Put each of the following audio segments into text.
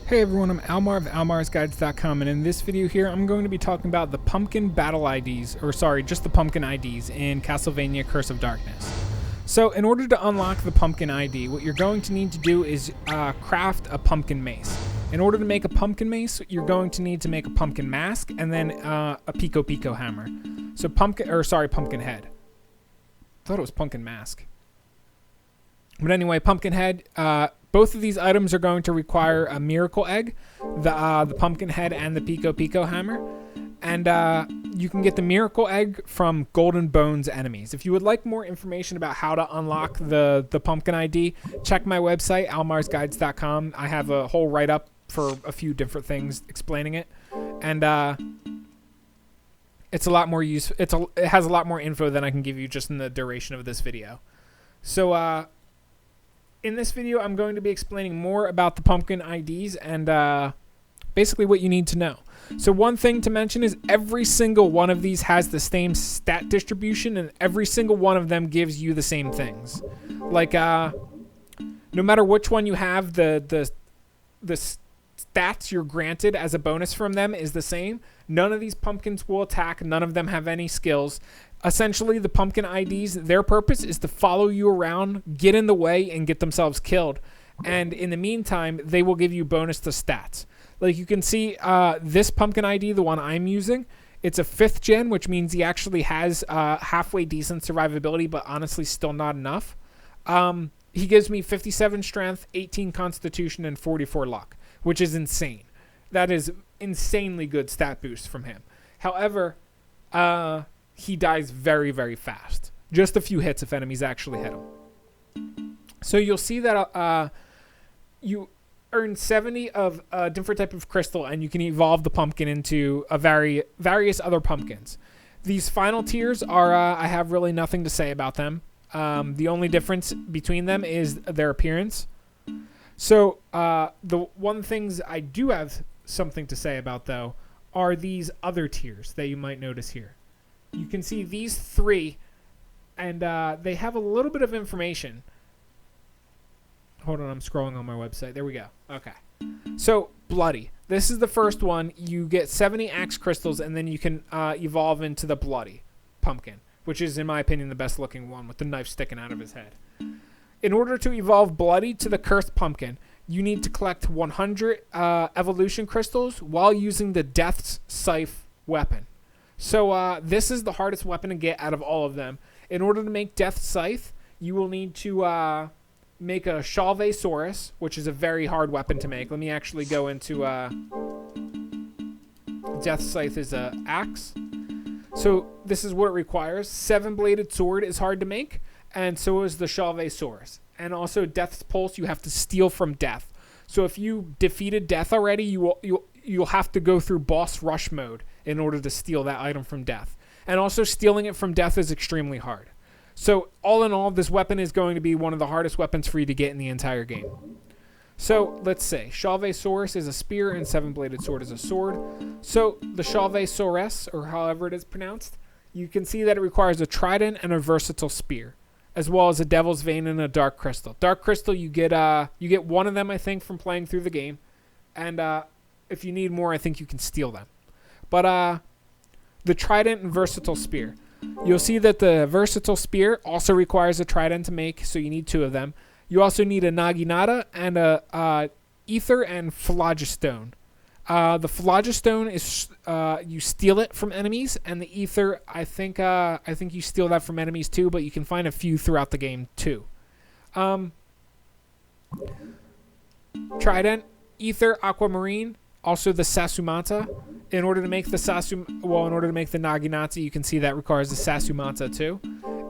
Hey everyone, I'm Almar of almarsguides.com, and in this video here I'm going to be talking about the pumpkin battle IDs, or sorry, just the pumpkin IDs in Castlevania Curse of Darkness. So in order to unlock the pumpkin ID, what you're going to need to do is craft a pumpkin mace. In order to make a pumpkin mace, you're going to need to make a pumpkin mask and then a Pico Pico hammer. So pumpkin head. I thought it was pumpkin mask. But anyway, pumpkin head. Both of these items are going to require a miracle egg, the pumpkin head and the Pico Pico hammer. And you can get the miracle egg from Golden Bones enemies. If you would like more information about how to unlock the pumpkin ID, check my website, almarsguides.com. I have a whole write-up for a few different things explaining it. And it's a lot more it has a lot more info than I can give you just in the duration of this video. So in this video, I'm going to be explaining more about the pumpkin IDs and basically what you need to know. So one thing to mention is every single one of these has the same stat distribution, and every single one of them gives you the same things. Like, no matter which one you have, the stats you're granted as a bonus from them is the same. None of these pumpkins will attack. None of them have any skills. Essentially, the pumpkin IDs, their purpose is to follow you around, get in the way, and get themselves killed. And in the meantime, they will give you bonus to stats. Like you can see, this pumpkin ID, the one I'm using, it's a 5th gen, which means he actually has halfway decent survivability, but honestly still not enough. He gives me 57 strength, 18 constitution, and 44 luck, which is insane. That is insanely good stat boost from him. However, he dies very, very fast. Just a few hits if enemies actually hit him. So you'll see that you earn 70 of a different type of crystal, and you can evolve the pumpkin into various other pumpkins. These final tiers are, I have really nothing to say about them. The only difference between them is their appearance. So the one things I do have something to say about, though, are these other tiers that you might notice here. You can see these 3, and they have a little bit of information. Hold on, I'm scrolling on my website. There we go. Okay. So, Bloody. This is the first one. You get 70 axe crystals, and then you can evolve into the Bloody pumpkin, which is, in my opinion, the best looking one with the knife sticking out of his head. In order to evolve Bloody to the cursed pumpkin, you need to collect 100 evolution crystals while using the Death's Scythe weapon. So this is the hardest weapon to get out of all of them. In order to make Death's Scythe, you will need to make a Shalvesaurus, which is a very hard weapon to make. Let me actually go into Death's Scythe is an axe. So this is what it requires. 7-bladed sword is hard to make, and so is the Shalvesaurus. And also Death's Pulse, you have to steal from Death. So if you defeated Death already, you'll have to go through boss rush mode in order to steal that item from Death. And also stealing it from Death is extremely hard. So all in all, this weapon is going to be one of the hardest weapons for you to get in the entire game. So let's say Shalvesaurus is a spear and 7-bladed sword is a sword. So the Shalvesaurus, or however it is pronounced, you can see that it requires a trident and a versatile spear, as well as a Devil's Vein and a Dark Crystal. Dark Crystal, you get one of them, I think, from playing through the game. And if you need more, I think you can steal them. But the trident and versatile spear. You'll see that the versatile spear also requires a trident to make, so you need 2 of them. You also need a Naginata and a ether and Phlogiston. The Phlogiston is you steal it from enemies, and the ether, I think you steal that from enemies too, but you can find a few throughout the game too. Trident, ether, aquamarine, also the Sasumata. In order to make the Naginata, you can see that requires the Sasumata too.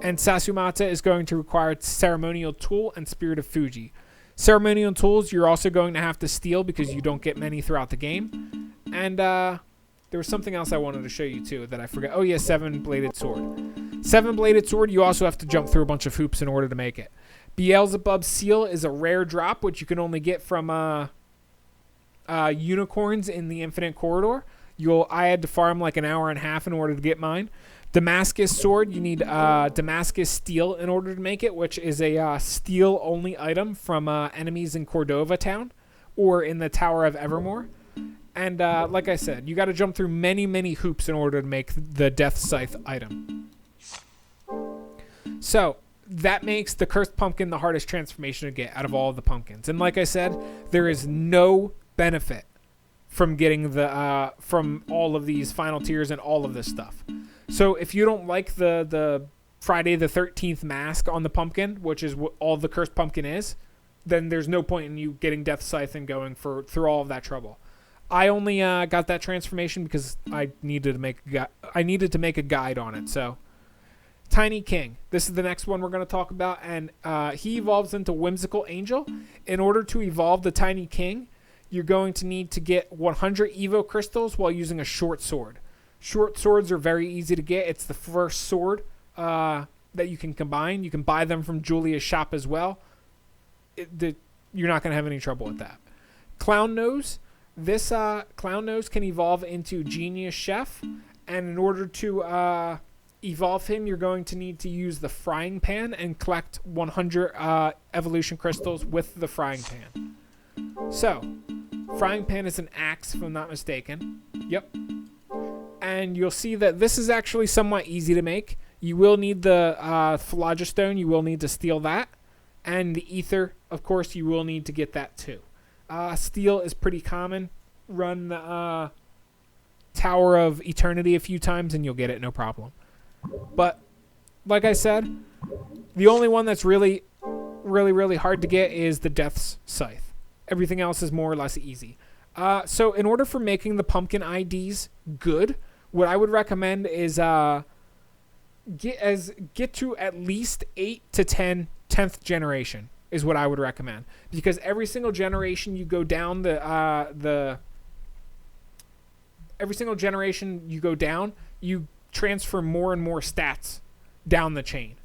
And Sasumata is going to require Ceremonial Tool and Spirit of Fuji. Ceremonial Tools you're also going to have to steal because you don't get many throughout the game. And there was something else I wanted to show you too that I forgot. Oh yeah, 7-bladed sword. 7-bladed sword, you also have to jump through a bunch of hoops in order to make it. Beelzebub's Seal is a rare drop, which you can only get from unicorns in the Infinite Corridor. I had to farm like an hour and a half in order to get mine. Damascus sword, you need Damascus steel in order to make it, which is a steel only item from enemies in Cordova town, or in the Tower of Evermore. And like I said, you got to jump through many, many hoops in order to make the Death Scythe item. So that makes the Cursed Pumpkin the hardest transformation to get out of all of the pumpkins. And like I said, there is no benefit from getting the from all of these final tiers and all of this stuff. So if you don't like the Friday the 13th mask on the pumpkin, which is what all the Cursed Pumpkin is, then there's no point in you getting Death Scythe and going through all of that trouble. I only got that transformation because I needed to make a guide on it. So, Tiny King. This is the next one we're going to talk about, and he evolves into Whimsical Angel. In order to evolve the Tiny King, you're going to need to get 100 Evo crystals while using a short sword. Short swords are very easy to get. It's the first sword that you can combine. You can buy them from Julia's shop as well. You're not going to have any trouble with that. Clown Nose. This Clown Nose can evolve into Genius Chef, and in order to evolve him, you're going to need to use the Frying Pan and collect 100 evolution crystals with the Frying Pan. So, Frying Pan is an axe, if I'm not mistaken. Yep. And you'll see that this is actually somewhat easy to make. You will need the Phlogistone. You will need to steal that. And the Ether, of course, you will need to get that too. Steel is pretty common. Run the Tower of Eternity a few times and you'll get it, no problem. But, like I said, the only one that's really, really, really hard to get is the Death's Scythe. Everything else is more or less easy. So in order for making the pumpkin IDs good, what I would recommend is get to at least 8 to 10th generation. Is what I would recommend, because every single generation you go down you transfer more and more stats down the chain.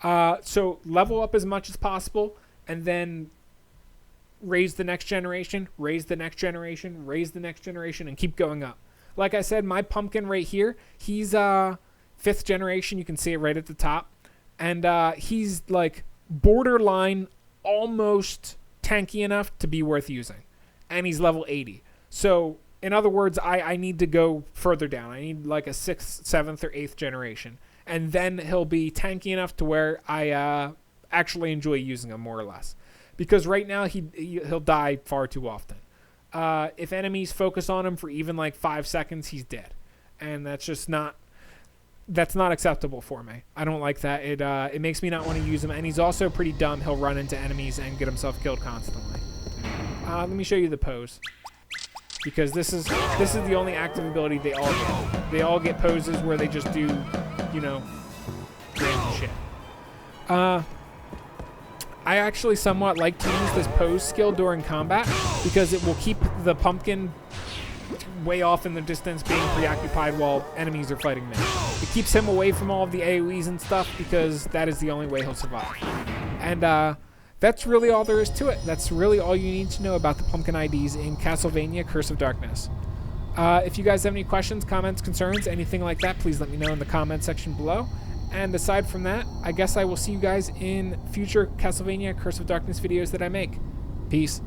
So level up as much as possible, and then raise the next generation, raise the next generation, raise the next generation, and keep going up. Like I said, my pumpkin right here, he's 5th generation. You can see it right at the top, and he's like borderline almost tanky enough to be worth using, and he's level 80. So in other words, I need to go further down. I need like a 6th, 7th, or 8th generation, and then he'll be tanky enough to where I actually enjoy using him more or less, because right now he'll die far too often. If enemies focus on him for even like 5 seconds, he's dead, and that's not acceptable for me. I don't like that. It makes me not want to use him, and he's also pretty dumb. He'll run into enemies and get himself killed constantly. Let me show you the pose, because this is the only active ability they all get. They all get poses where they just do, random shit. I actually somewhat like to use this pose skill during combat because it will keep the pumpkin way off in the distance, being preoccupied while enemies are fighting me. It keeps him away from all of the AoEs and stuff, because that is the only way he'll survive. And that's really all there is to it. That's really all you need to know about the pumpkin IDs in Castlevania Curse of Darkness. If you guys have any questions, comments, concerns, anything like that, please let me know in the comment section below. And aside from that, I guess I will see you guys in future Castlevania Curse of Darkness videos that I make. Peace.